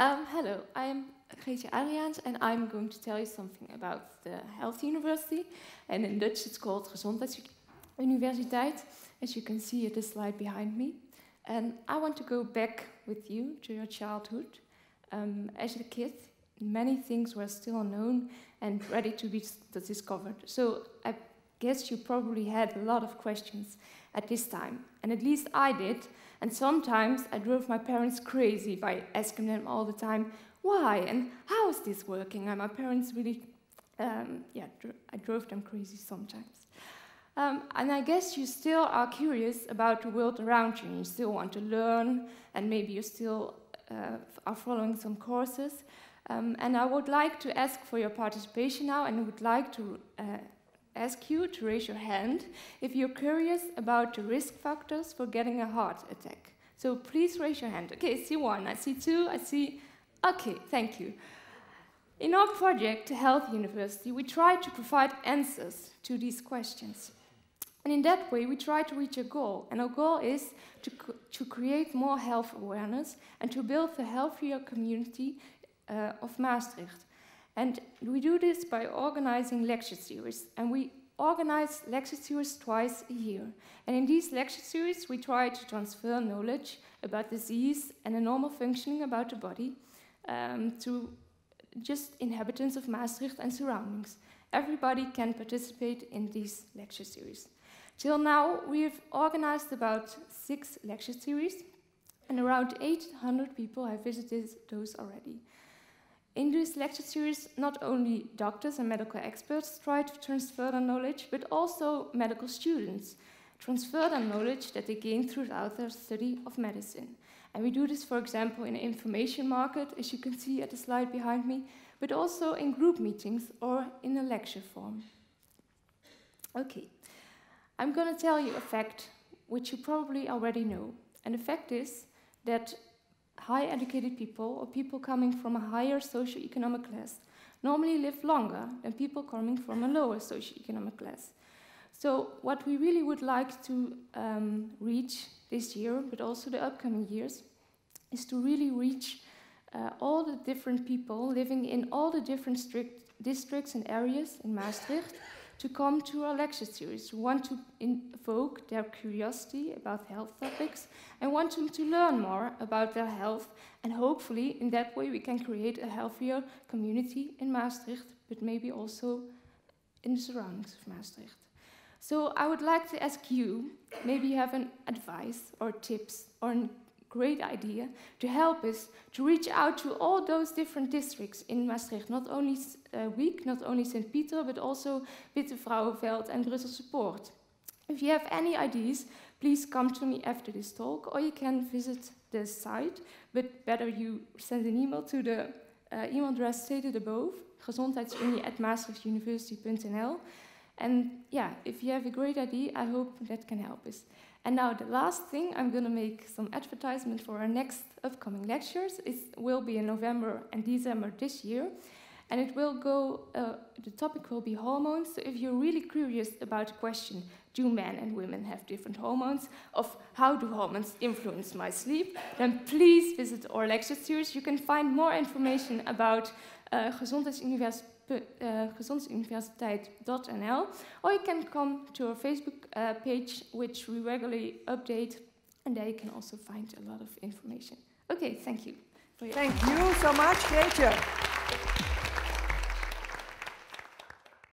Hello, I'm Greetje Adriaens and I'm going to tell you something about the Health University. And in Dutch it's called Gezondheidsuniversiteit, as you can see at the slide behind me. And I want to go back with you to your childhood. As a kid, many things were still unknown and ready to be discovered. So I guess you probably had a lot of questions at this time, and at least I did. And sometimes I drove my parents crazy by asking them all the time, why and how is this working? And my parents really, I drove them crazy sometimes. And I guess you still are curious about the world around you, and you still want to learn, and maybe you still are following some courses. And I would like to ask for your participation now, and I would like to ask you to raise your hand if you're curious about the risk factors for getting a heart attack. So please raise your hand. Okay, I see one, I see two, I see... Okay, thank you. In our project, the Health University, we try to provide answers to these questions. And in that way, we try to reach a goal. And our goal is to create more health awareness and to build a healthier community of Maastricht. And we do this by organizing lecture series. And we organize lecture series twice a year. And in these lecture series, we try to transfer knowledge about disease and the normal functioning about the body to just inhabitants of Maastricht and surroundings. Everybody can participate in these lecture series. Till now, we have organized about 6 lecture series, and around 800 people have visited those already. In this lecture series, not only doctors and medical experts try to transfer their knowledge, but also medical students transfer their knowledge that they gain throughout their study of medicine. And we do this, for example, in an information market, as you can see at the slide behind me, but also in group meetings or in a lecture form. Okay, I'm going to tell you a fact which you probably already know. And the fact is that high educated people, or people coming from a higher socioeconomic class, normally live longer than people coming from a lower socioeconomic class. So what we really would like to reach this year, but also the upcoming years, is to really reach all the different people living in all the different districts and areas in Maastricht to come to our lecture series. We want to invoke their curiosity about health topics and want them to learn more about their health, and hopefully in that way we can create a healthier community in Maastricht, but maybe also in the surroundings of Maastricht. So I would like to ask you, maybe you have an advice or tips or a great idea to help us to reach out to all those different districts in Maastricht, not only Wiek, not only St. Peter, but also Witte Vrouwenveld and Brusselse Poort. If you have any ideas, please come to me after this talk, or you can visit the site, but better you send an email to the email address stated above, gezondheidsunie@maastrichtuniversity.nl. And yeah, if you have a great idea, I hope that can help us. And now the last thing, I'm going to make some advertisement for our next upcoming lectures. It will be in November and December this year. And it will go, the topic will be hormones. So if you're really curious about the question, do men and women have different hormones, of how do hormones influence my sleep, then please visit our lecture series. You can find more information about gezondheidsuniversiteit.nl, or you can come to our Facebook page, which we regularly update, and there you can also find a lot of information. Okay, thank you. Thank you so much, Greetje.